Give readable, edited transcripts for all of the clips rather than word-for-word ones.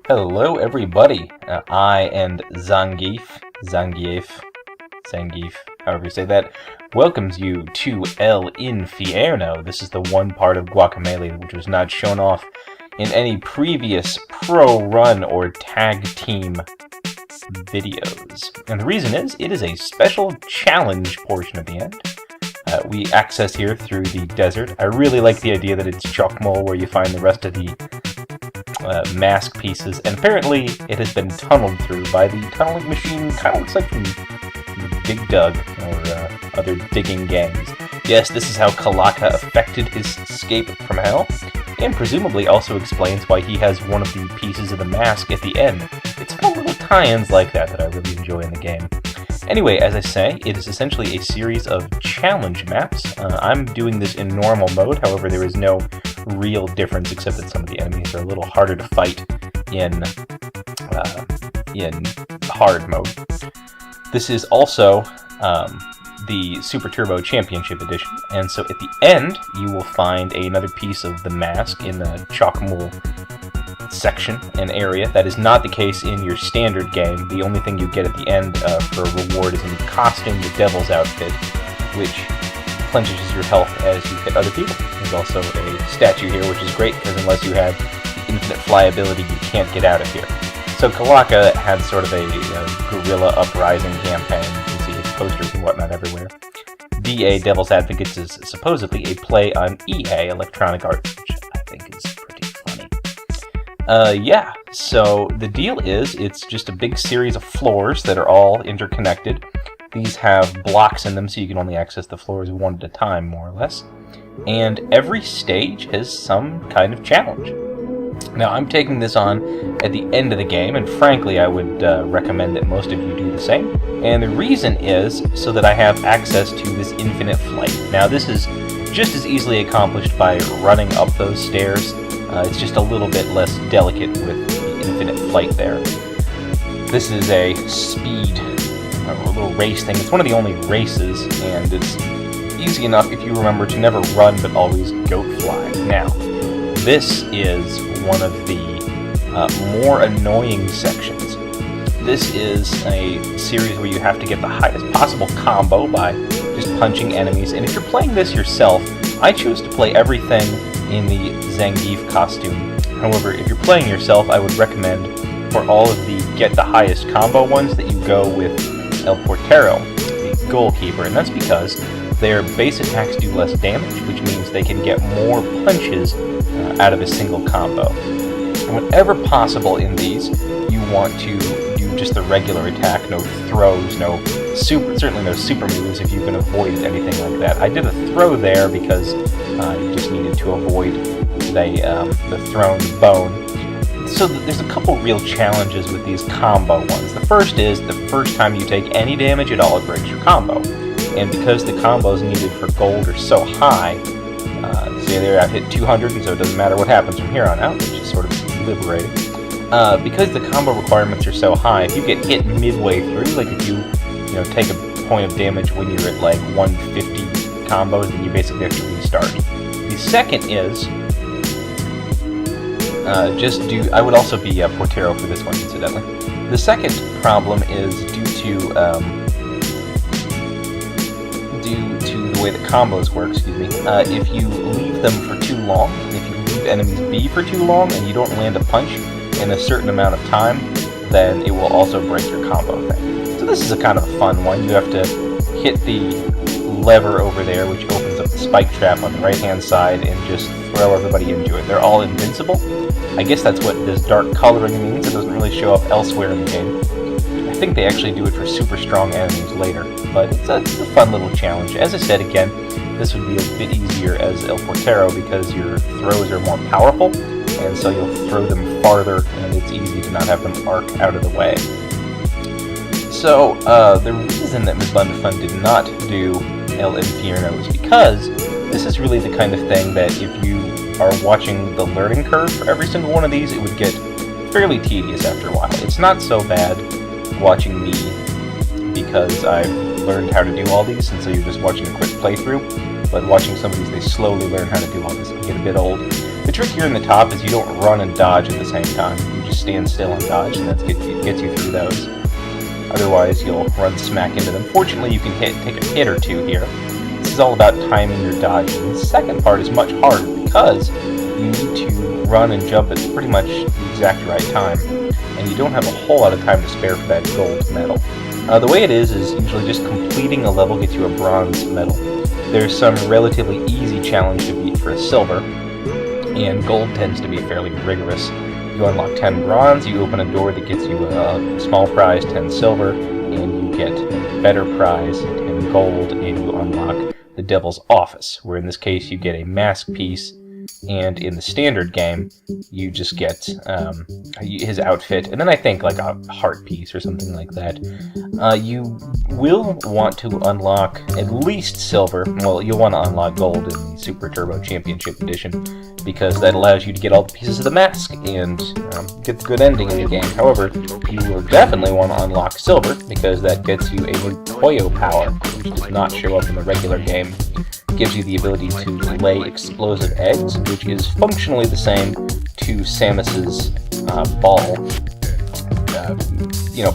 Hello, everybody. I and Zangief, however you say that, welcomes you to El Infierno. This is the one part of Guacamelee which was not shown off in any previous pro run or tag team videos. And the reason is, it is a special challenge portion of the end. We access here through the desert. I really like the idea that it's Guacamelee where you find the rest of the mask pieces, and apparently it has been tunneled through by the tunneling machine. Kind of looks like from Dig Dug or other digging gangs. Yes, this is how Kalaka affected his escape from hell, and presumably also explains why he has one of the pieces of the mask at the end. It's fun little tie-ins like that I really enjoy in the game. Anyway, as I say, it is essentially a series of challenge maps. I'm doing this in normal mode, however there is no real difference except that some of the enemies are a little harder to fight in hard mode. This is also the Super Turbo Championship Edition, and so at the end you will find another piece of the mask in the Guacamelee section, an area. That is not the case in your standard game. The only thing you get at the end for a reward is a new costume, the Devil's Outfit, which replenishes your health as you hit other people. There's also a statue here, which is great, because unless you have the infinite flyability, you can't get out of here. So Kalaka had sort of a guerrilla uprising campaign. You can see his posters and whatnot everywhere. DA, Devil's Advocates, is supposedly a play on EA, Electronic Arts, which I think is pretty funny. Yeah, so the deal is, it's just a big series of floors that are all interconnected. These have blocks in them, so you can only access the floors one at a time, more or less. And every stage has some kind of challenge. Now, I'm taking this on at the end of the game, and frankly, I would recommend that most of you do the same. And the reason is so that I have access to this infinite flight. Now, this is just as easily accomplished by running up those stairs. It's just a little bit less delicate with the infinite flight there. This is a speed, a little race thing. It's one of the only races, and it's easy enough if you remember to never run but always goat fly. Now, this is one of the more annoying sections. This is a series where you have to get the highest possible combo by just punching enemies, and if you're playing this yourself, I choose to play everything in the Zangief costume. However, if you're playing yourself, I would recommend for all of the get the highest combo ones that you go with El Portero, the goalkeeper, and that's because their base attacks do less damage, which means they can get more punches out of a single combo. And whenever possible in these, you want to do just the regular attack, no throws, certainly no super moves if you can avoid anything like that. I did a throw there because you just needed to avoid the thrown bone. So there's a couple real challenges with these combo ones. The first is, the first time you take any damage at all, it breaks your combo. And because the combos needed for gold are so high, say there I've hit 200, and so it doesn't matter what happens from here on out, which is sort of liberating. Because the combo requirements are so high, if you get hit midway through, like if you take a point of damage when you're at like 150 combos, then you basically have to restart. The second is, I would also be Portero for this one, incidentally. The second problem is due to the way the combos work, if you leave them for too long, if you leave enemies be for too long, and you don't land a punch in a certain amount of time, then it will also break your combo thing. So this is a kind of a fun one. You have to hit the lever over there, which opens up the spike trap on the right-hand side, and just throw everybody into it. They're all invincible. I guess that's what this dark coloring means. It doesn't really show up elsewhere in the game. I think they actually do it for super strong enemies later, but it's a fun little challenge. As I said again, this would be a bit easier as El Portero because your throws are more powerful, and so you'll throw them farther, and it's easy to not have them arc out of the way. So, the reason that Ms. Bundafun did not do El Infierno is because this is really the kind of thing that if you are watching the learning curve for every single one of these, it would get fairly tedious after a while. It's not so bad watching me because I've learned how to do all these, and so you're just watching a quick playthrough, but watching some of these, they slowly learn how to do all this and get a bit old. The trick here in the top is you don't run and dodge at the same time. You just stand still and dodge, and that gets you through those. Otherwise, you'll run smack into them. Fortunately, you can take a hit or two here. This is all about timing your dodging. The second part is much harder because you need to run and jump at pretty much the exact right time, and you don't have a whole lot of time to spare for that gold medal. The way it is usually just completing a level gets you a bronze medal. There's some relatively easy challenge to beat for a silver, and gold tends to be fairly rigorous. You unlock 10 bronze, you open a door that gets you a small prize, 10 silver, and you get a better prize, 10 gold, and you unlock the Devil's Office, where in this case you get a mask piece, and in the standard game you just get his outfit, and then I think like a heart piece or something like that. You will want to unlock at least silver. Well, you'll want to unlock gold in the Super Turbo Championship Edition, because that allows you to get all the pieces of the mask and get the good ending in the game. However, you will definitely want to unlock silver, because that gets you a new Toyo power, which does not show up in the regular game. It gives you the ability to lay explosive eggs, which is functionally the same to Samus's ball,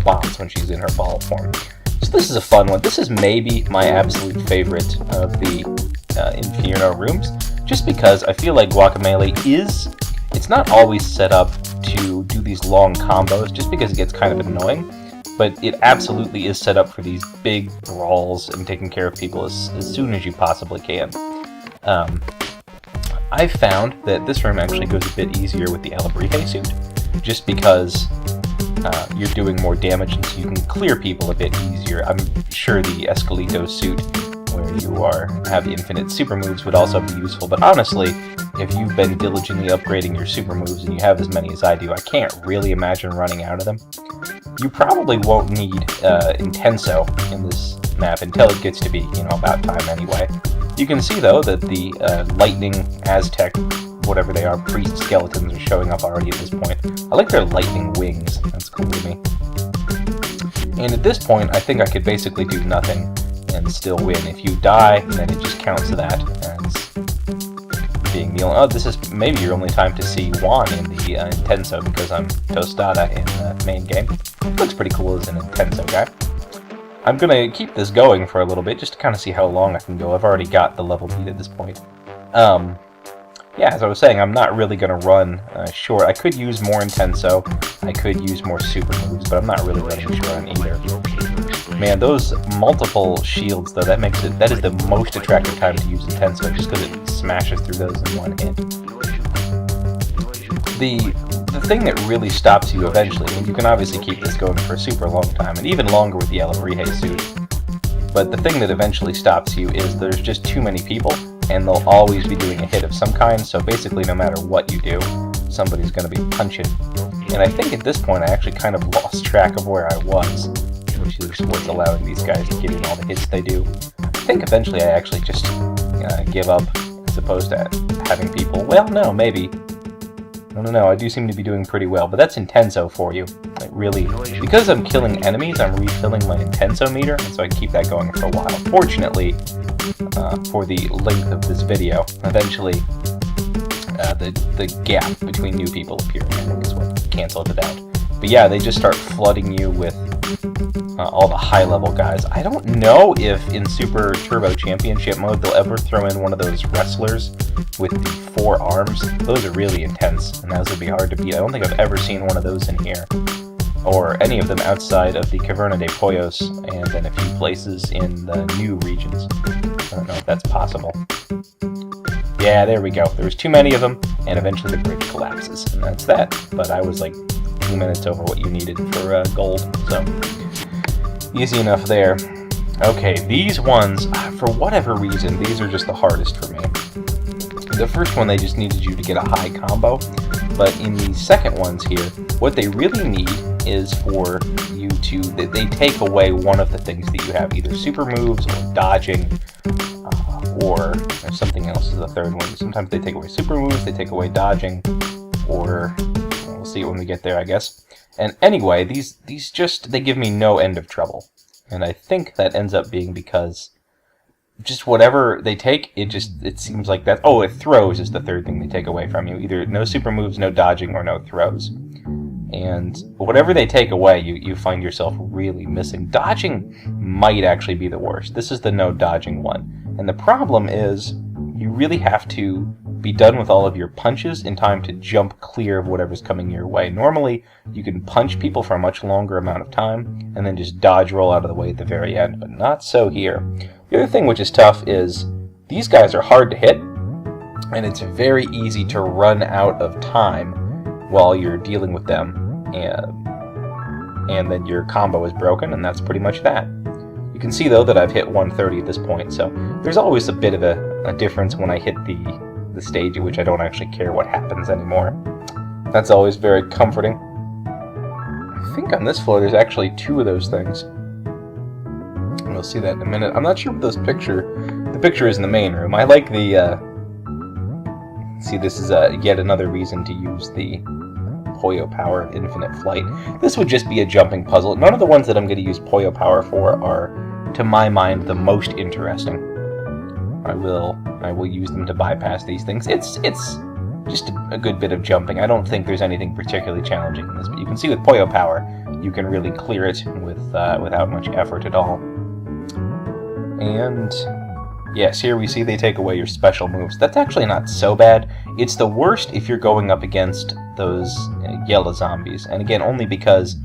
bombs when she's in her ball form. So this is a fun one. This is maybe my absolute favorite of the Infierno rooms, just because I feel like Guacamelee it's not always set up to do these long combos, just because it gets kind of annoying, but it absolutely is set up for these big brawls and taking care of people as soon as you possibly can. I've found that this room actually goes a bit easier with the Alebrije suit, just because you're doing more damage, and so you can clear people a bit easier. I'm sure the Escalito suit, where you have infinite super moves, would also be useful, but honestly, if you've been diligently upgrading your super moves and you have as many as I do, I can't really imagine running out of them. You probably won't need Intenso in this map until it gets to be, about time anyway. You can see, though, that the lightning Aztec, whatever they are, priest skeletons are showing up already at this point. I like their lightning wings. That's cool to me. And at this point, I think I could basically do nothing and still win. If you die, then it just counts that as being the only... Oh, this is maybe your only time to see Juan in the Intenso, because I'm Tostada in the main game. Looks pretty cool as an Intenso guy. I'm going to keep this going for a little bit, just to kind of see how long I can go. I've already got the level beat at this point. Yeah, as I was saying, I'm not really going to run short. I could use more Intenso, I could use more super moves, but I'm not really running short on either. Man, those multiple shields, though, that is the most attractive time to use Intenso, just because it smashes through those in one hit. The thing that really stops you eventually, you can obviously keep this going for a super long time, and even longer with the Alebrije suit, but the thing that eventually stops you is there's just too many people, and they'll always be doing a hit of some kind, so basically no matter what you do, somebody's going to be punching. And I think at this point I actually kind of lost track of where I was, which is what's allowing these guys to get in all the hits they do. I think eventually I actually just give up, as opposed to having people... Well, no, maybe. I don't know, I do seem to be doing pretty well, but that's Intenso for you. Like, really, because I'm killing enemies, I'm refilling my Intenso meter, and so I can keep that going for a while. Fortunately, for the length of this video, eventually the gap between new people appearing, I think, is what cancels it out. But yeah, they just start flooding you with all the high-level guys. I don't know if in Super Turbo Championship mode they'll ever throw in one of those wrestlers with the 4 arms. Those are really intense, and those would be hard to beat. I don't think I've ever seen one of those in here, or any of them outside of the Caverna de Pollos, and then a few places in the new regions. I don't know if that's possible. Yeah, there we go. There was too many of them, and eventually the bridge collapses, and that's that. But I was like 2 minutes over what you needed for gold, so easy enough there. Okay, these ones, for whatever reason, these are just the hardest for me. The first one, they just needed you to get a high combo, but in the second ones here, what they really need is for you to... They take away one of the things that you have, either super moves or dodging, or something else is the third one. Sometimes they take away super moves, they take away dodging, or... We'll see it when we get there, I guess. And anyway, these just, they give me no end of trouble. And I think that ends up being because just whatever they take, it seems like that. Oh, it throws is the third thing they take away from you. Either no super moves, no dodging, or no throws. And whatever they take away, you find yourself really missing. Dodging might actually be the worst. This is the no dodging one. And the problem is you really have to be done with all of your punches in time to jump clear of whatever's coming your way. Normally, you can punch people for a much longer amount of time and then just dodge roll out of the way at the very end, but not so here. The other thing which is tough is these guys are hard to hit, and it's very easy to run out of time while you're dealing with them, and then your combo is broken, and that's pretty much that. You can see, though, that I've hit 130 at this point, so there's always a bit of a difference when I hit the stage at which I don't actually care what happens anymore. That's always very comforting. I think on this floor there's actually 2 of those things. We'll see that in a minute. I'm not sure what the picture is in the main room. I like the, see, this is yet another reason to use the Poyo Power of Infinite Flight. This would just be a jumping puzzle. None of the ones that I'm going to use Poyo Power for are, to my mind, the most interesting. I will use them to bypass these things. It's just a good bit of jumping. I don't think there's anything particularly challenging in this, but you can see with Poyo Power, you can really clear it without much effort at all. And yes, here we see they take away your special moves. That's actually not so bad. It's the worst if you're going up against those yellow zombies. And again, only because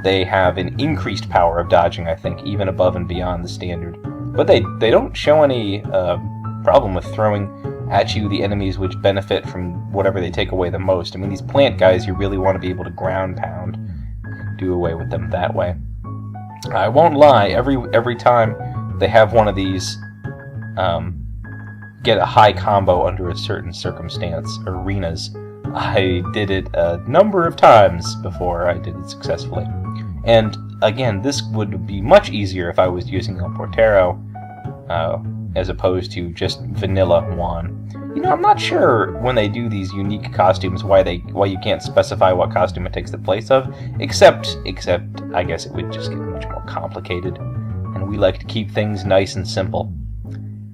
they have an increased power of dodging, I think, even above and beyond the standard. But they don't show any problem with throwing at you the enemies which benefit from whatever they take away the most. I mean, these plant guys, you really want to be able to ground pound, do away with them that way. I won't lie, every time they have one of these get a high combo under a certain circumstance, arenas, I did it a number of times before I did it successfully. And again, this would be much easier if I was using El Portero as opposed to just vanilla Juan. You know, I'm not sure when they do these unique costumes why you can't specify what costume it takes the place of, except I guess it would just get much more complicated, and we like to keep things nice and simple.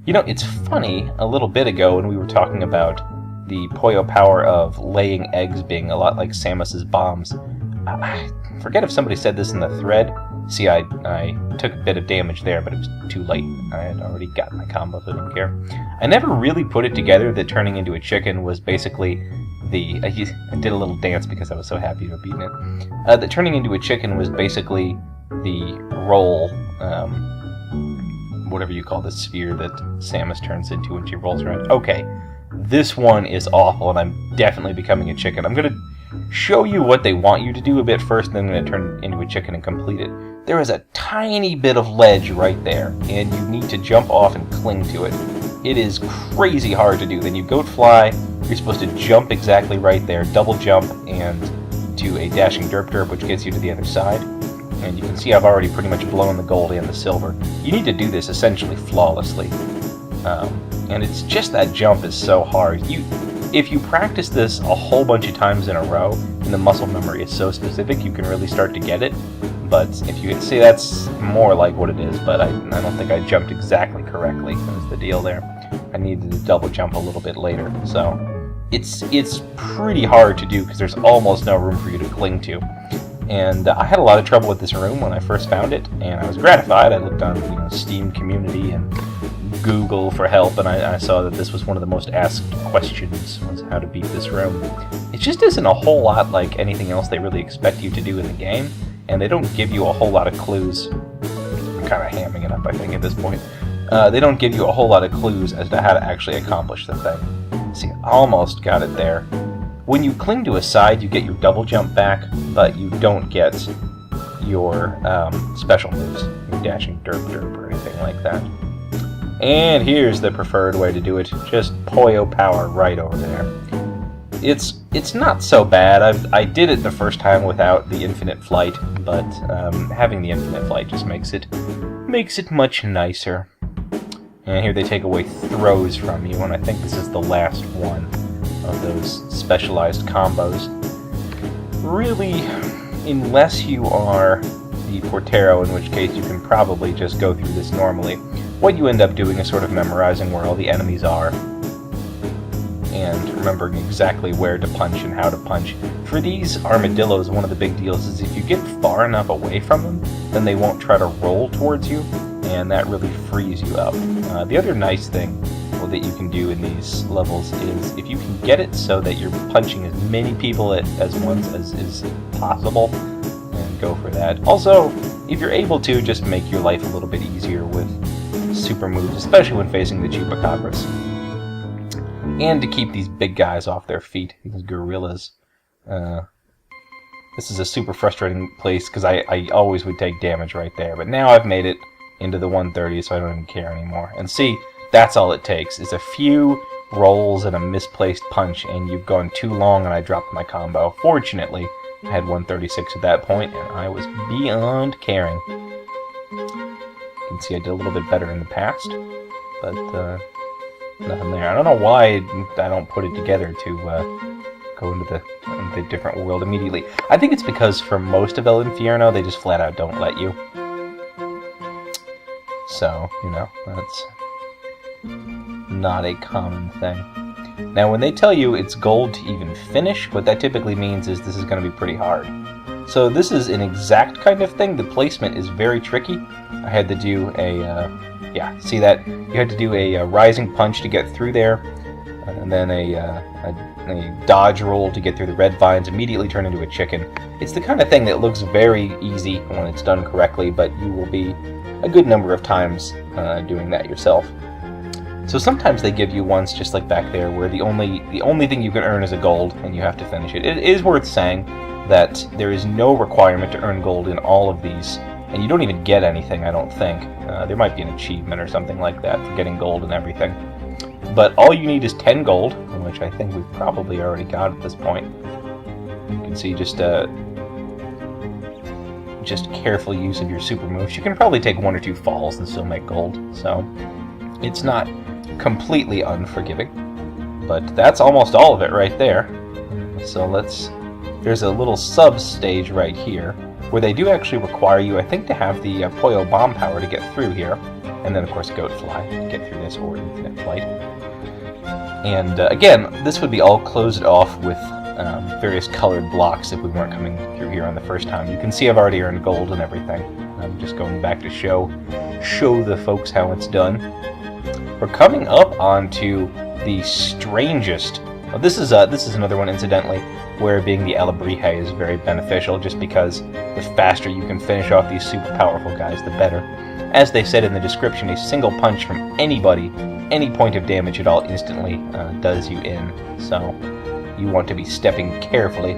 You know, it's funny, a little bit ago when we were talking about the Poyo Power of laying eggs being a lot like Samus's bombs, I forget if somebody said this in the thread. See, I took a bit of damage there, but it was too late. I had already gotten my combo, so I didn't care. I never really put it together that turning into a chicken was basically I did a little dance because I was so happy to have beaten it. That turning into a chicken was basically the roll, whatever you call the sphere that Samus turns into when she rolls around. Okay, this one is awful, and I'm definitely becoming a chicken. I'm going to show you what they want you to do a bit first, then I'm going to turn into a chicken and complete it. There is a tiny bit of ledge right there, and you need to jump off and cling to it. It is crazy hard to do. Then you goat fly, you're supposed to jump exactly right there, double jump, and do a dashing derp derp, which gets you to the other side. And you can see I've already pretty much blown the gold and the silver. You need to do this essentially flawlessly. And it's just that jump is so hard. If you practice this a whole bunch of times in a row, and the muscle memory is so specific, you can really start to get it. But if you see, that's more like what it is, but I don't think I jumped exactly correctly. That was the deal there. I needed to double jump a little bit later. So it's pretty hard to do because there's almost no room for you to cling to. And I had a lot of trouble with this room when I first found it, and I was gratified. I looked on Steam community and Google for help, and I saw that this was one of the most asked questions, was how to beat this room. It just isn't a whole lot like anything else they really expect you to do in the game, and they don't give you a whole lot of clues. I'm kind of hamming it up, I think, at this point. They don't give you a whole lot of clues as to how to actually accomplish the thing. See, almost got it there. When you cling to a side, you get your double jump back, but you don't get your special moves, your dashing derp derp or anything like that. And here's the preferred way to do it, just Poyo Power right over there. It's not so bad. I did it the first time without the infinite flight, but having the infinite flight just makes it much nicer. And here they take away throws from you, and I think this is the last one of those specialized combos. Really, unless you are the Portero, in which case you can probably just go through this normally. what you end up doing is sort of memorizing where all the enemies are, and remembering exactly where to punch and how to punch. For these armadillos, one of the big deals is if you get far enough away from them, then they won't try to roll towards you, and that really frees you up. The other nice thing that you can do in these levels is if you can get it so that you're punching as many people as once as is possible, and go for that. Also, if you're able to, just make your life a little bit easier with super moves, especially when facing the chupacabras. And to keep these big guys off their feet, these gorillas. This is a super frustrating place because I always would take damage right there, but now I've made it into the 130, so I don't even care anymore. And see, that's all it takes, is a few rolls and a misplaced punch, and you've gone too long and I dropped my combo. Fortunately, I had 136 at that point, and I was beyond caring. You can see I did a little bit better in the past, but nothing there. I don't know why I don't put it together to go into the different world immediately. I think it's because for most of El Infierno, they just flat out don't let you. So, you know, that's not a common thing. Now, when they tell you it's gold to even finish, what that typically means is this is going to be pretty hard. So this is an exact kind of thing. The placement is very tricky. I had to do a, see that? You had to do a rising punch to get through there, and then a dodge roll to get through the red vines, immediately turn into a chicken. It's the kind of thing that looks very easy when it's done correctly, but you will be a good number of times doing that yourself. So sometimes they give you ones just like back there where the only thing you can earn is a gold and you have to finish it. It is worth saying that there is no requirement to earn gold in all of these, and you don't even get anything, I don't think. There might be an achievement or something like that for getting gold and everything. But all you need is 10 gold, which I think we've probably already got at this point. You can see just careful use of your super moves. You can probably take 1 or 2 falls and still make gold, so it's not completely unforgiving. But that's almost all of it right there. So there's a little sub-stage right here, where they do actually require you, I think, to have the Pollo Bomb power to get through here. And then, of course, Goat Fly to get through this, or Infinite Flight. And, again, this would be all closed off with various colored blocks if we weren't coming through here on the first time. You can see I've already earned gold and everything. I'm just going back to show the folks how it's done. We're coming up onto the strangest... Oh, this is another one, incidentally, where being the Alebrije is very beneficial, just because the faster you can finish off these super powerful guys, the better. As they said in the description, a single punch from anybody, any point of damage at all, instantly does you in. So you want to be stepping carefully.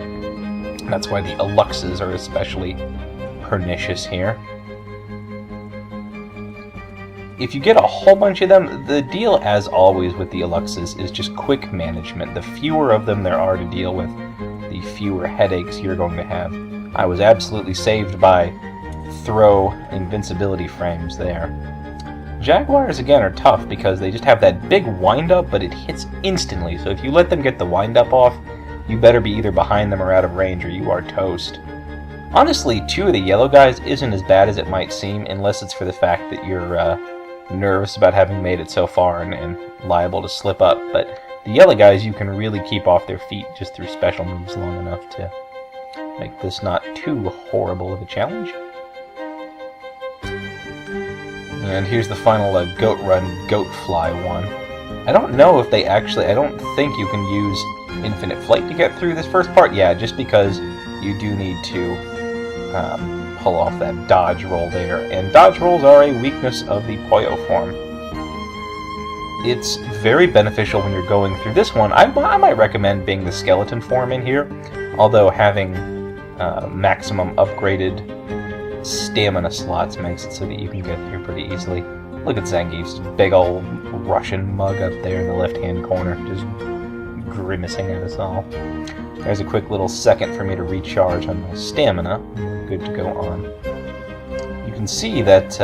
That's why the Aluxes are especially pernicious here. If you get a whole bunch of them, the deal, as always with the Aluxes, is just quick management. The fewer of them there are to deal with, the fewer headaches you're going to have. I was absolutely saved by throw invincibility frames there. Jaguars, again, are tough because they just have that big wind-up, but it hits instantly. So if you let them get the wind-up off, you better be either behind them or out of range, or you are toast. Honestly, 2 of the yellow guys isn't as bad as it might seem, unless it's for the fact that you're nervous about having made it so far and liable to slip up. But the yellow guys you can really keep off their feet just through special moves long enough to make this not too horrible of a challenge. And here's the final Goat Run, Goat Fly one. I don't know if they actually... I don't think you can use Infinite Flight to get through this first part. Yeah, just because you do need to pull off that dodge roll there. And dodge rolls are a weakness of the Pollo form. It's very beneficial when you're going through this one. I might recommend being the skeleton form in here, although having maximum upgraded stamina slots makes it so that you can get through pretty easily. Look at Zangief's big old Russian mug up there in the left-hand corner, just grimacing at us all. There's a quick little second for me to recharge on my stamina. Good to go on. You can see that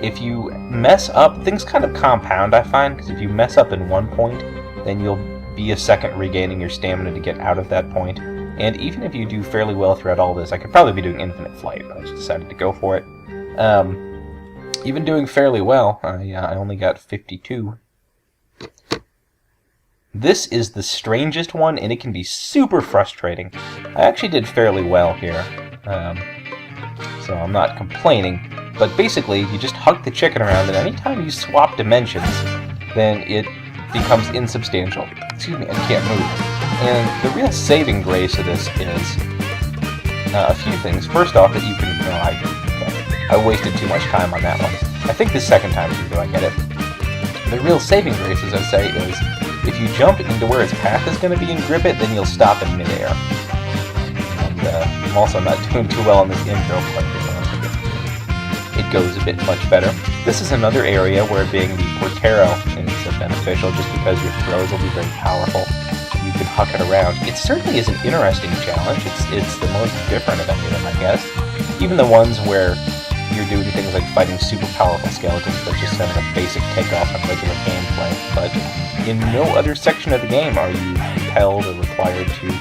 if you mess up, things kind of compound, I find, because if you mess up in one point, then you'll be a second regaining your stamina to get out of that point. And even if you do fairly well throughout all this, I could probably be doing Infinite Flight, but I just decided to go for it. even doing fairly well. I only got 52. This is the strangest one, and it can be super frustrating. I actually did fairly well here, so I'm not complaining. But basically, you just hug the chicken around, and anytime you swap dimensions, then it becomes insubstantial. Excuse me, and can't move. And the real saving grace of this is a few things. First off, that you can... I wasted too much time on that one. I think the second time through, I get it. The real saving grace, as I say, is if you jump into where its path is going to be and grip it, then you'll stop in midair. And I'm also not doing too well on this intro part. It goes a bit much better. This is another area where being the Portero is beneficial, just because your throws will be very powerful. You can huck it around. It certainly is an interesting challenge. It's the most different of any of them, I guess. Even the ones where you're doing things like fighting super powerful skeletons that just send a basic takeoff on regular gameplay. But in no other section of the game are you compelled or required to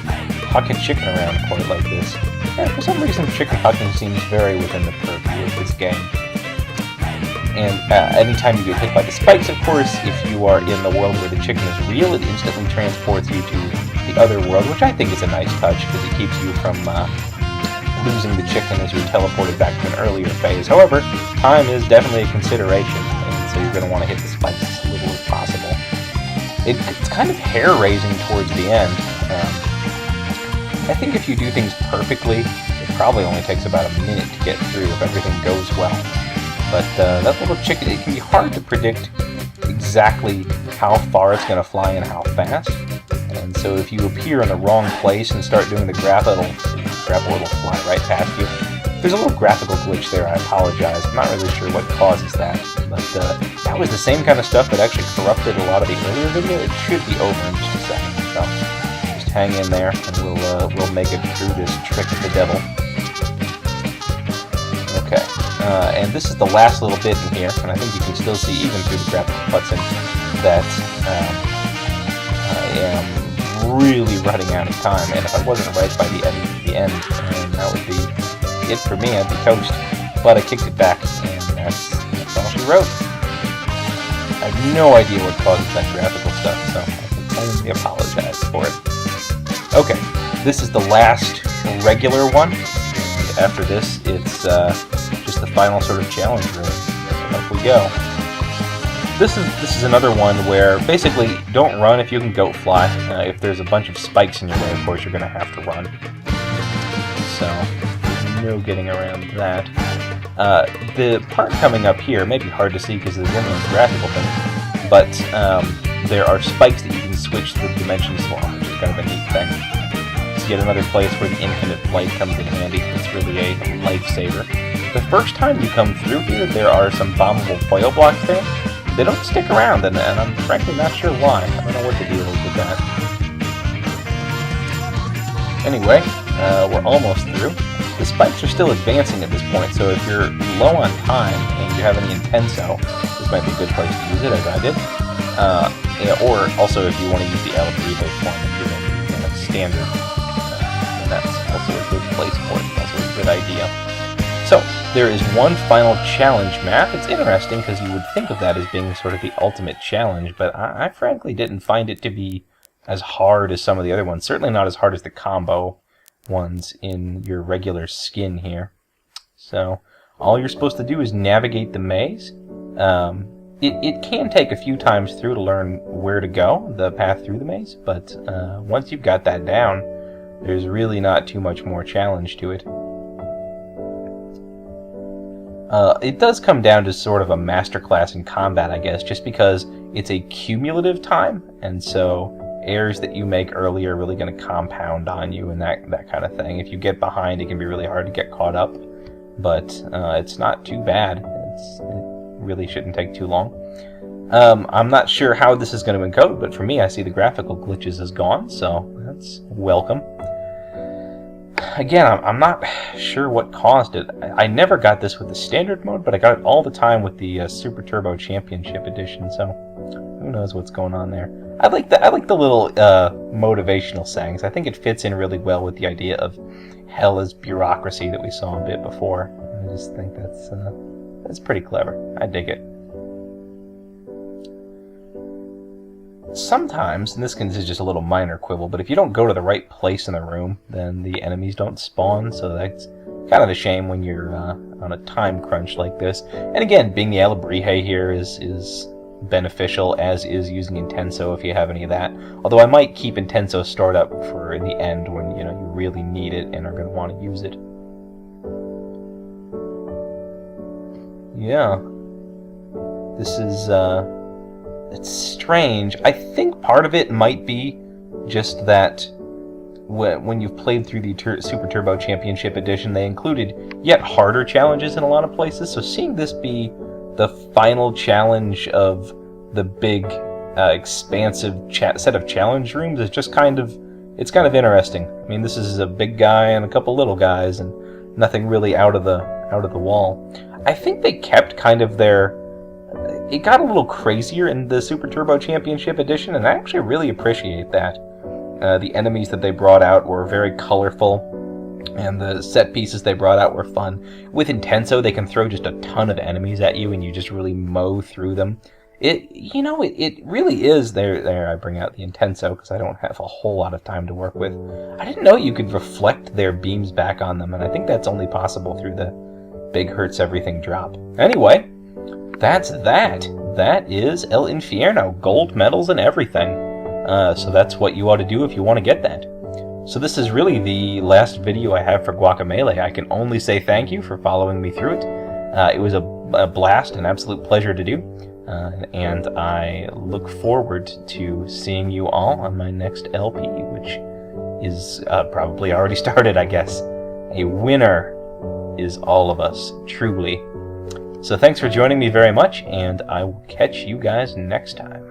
huck a chicken around quite like this. And for some reason, chicken hucking seems very within the purview of this game. And anytime you get hit by the spikes, of course, if you are in the world where the chicken is real, it instantly transports you to the other world, which I think is a nice touch, because it keeps you from losing the chicken as you're teleported back to an earlier phase. However, time is definitely a consideration, and so you're going to want to hit the spikes as little as possible. It's kind of hair-raising towards the end. I think if you do things perfectly, it probably only takes about a minute to get through if everything goes well. But that little chicken, it can be hard to predict exactly how far it's going to fly and how fast. And so if you appear in the wrong place and start doing the grapple, it'll fly right past you. There's a little graphical glitch there, I apologize. I'm not really sure what causes that. But that was the same kind of stuff that actually corrupted a lot of the earlier video. It should be over in just a second. So just hang in there and we'll make it through this trick of the devil. Okay. And this is the last little bit in here, and I think you can still see, even through the graphical cutscene, that I am really running out of time, and if I wasn't right by the end, that would be it for me. I'd be toast. But I kicked it back, and that's all she wrote. I have no idea what causes that graphical stuff, so I can only apologize for it. Okay, this is the last regular one, and after this, it's just the final sort of challenge room. Up we go. This is another one where basically don't run if you can goat fly. If there's a bunch of spikes in your way, of course you're going to have to run. So there's no getting around that. The part coming up here may be hard to see because of the limited graphical thing, but there are spikes that you can switch the dimensions for, which is kind of a neat thing. It's yet another place where the infinite flight comes in handy. It's really a lifesaver. The first time you come through here, there are some bombable foil blocks there. They don't stick around, and I'm frankly not sure why. I don't know what the deal is with that. Anyway, we're almost through. The spikes are still advancing at this point, so if you're low on time and you have any Intenso, this might be a good place to use it, as I did. Or also if you want to use the L3 hit point if you're in standard, then that's also a good place for it. It's also a good idea. So, there is one final challenge map. It's interesting because you would think of that as being sort of the ultimate challenge, but I frankly didn't find it to be as hard as some of the other ones. Certainly not as hard as the combo ones in your regular skin here. So, all you're supposed to do is navigate the maze. It can take a few times through to learn where to go, the path through the maze, but once you've got that down, there's really not too much more challenge to it. It does come down to sort of a masterclass in combat, I guess, just because it's a cumulative time, and so errors that you make early are really going to compound on you and that kind of thing. If you get behind, it can be really hard to get caught up, but it's not too bad. It really shouldn't take too long. I'm not sure how this is going to encode, but for me, I see the graphical glitches is gone, so that's welcome. Again, I'm not sure what caused it. I never got this with the standard mode, but I got it all the time with the Super Turbo Championship Edition, so who knows what's going on there. I like the little motivational sayings. I think it fits in really well with the idea of hell is bureaucracy that we saw a bit before. I just think that's It's pretty clever. I dig it. Sometimes, and this is just a little minor quibble, but if you don't go to the right place in the room, then the enemies don't spawn, so that's kind of a shame when you're on a time crunch like this. And again, being the Alebrije here is beneficial, as is using Intenso if you have any of that. Although I might keep Intenso stored up for in the end when you really need it and are going to want to use it. Yeah. This is it's strange. I think part of it might be just that when you've played through the Super Turbo Championship Edition, they included yet harder challenges in a lot of places. So seeing this be the final challenge of the big, expansive set of challenge rooms is just kind of interesting. I mean, this is a big guy and a couple little guys, and nothing really out of the wall. I think they kept kind of their. It got a little crazier in the Super Turbo Championship Edition, and I actually really appreciate that. The enemies that they brought out were very colorful, and the set pieces they brought out were fun. With Intenso, they can throw just a ton of enemies at you, and you just really mow through them. It really is. There, I bring out the Intenso, because I don't have a whole lot of time to work with. I didn't know you could reflect their beams back on them, and I think that's only possible through the Big Hurts Everything drop. Anyway, that's that. That is El Infierno, gold medals and everything. So that's what you ought to do if you want to get that. So this is really the last video I have for Guacamelee. I can only say thank you for following me through it. It was a blast, an absolute pleasure to do. And I look forward to seeing you all on my next LP, which is probably already started, I guess. A winner is all of us, truly. So thanks for joining me very much, and I will catch you guys next time.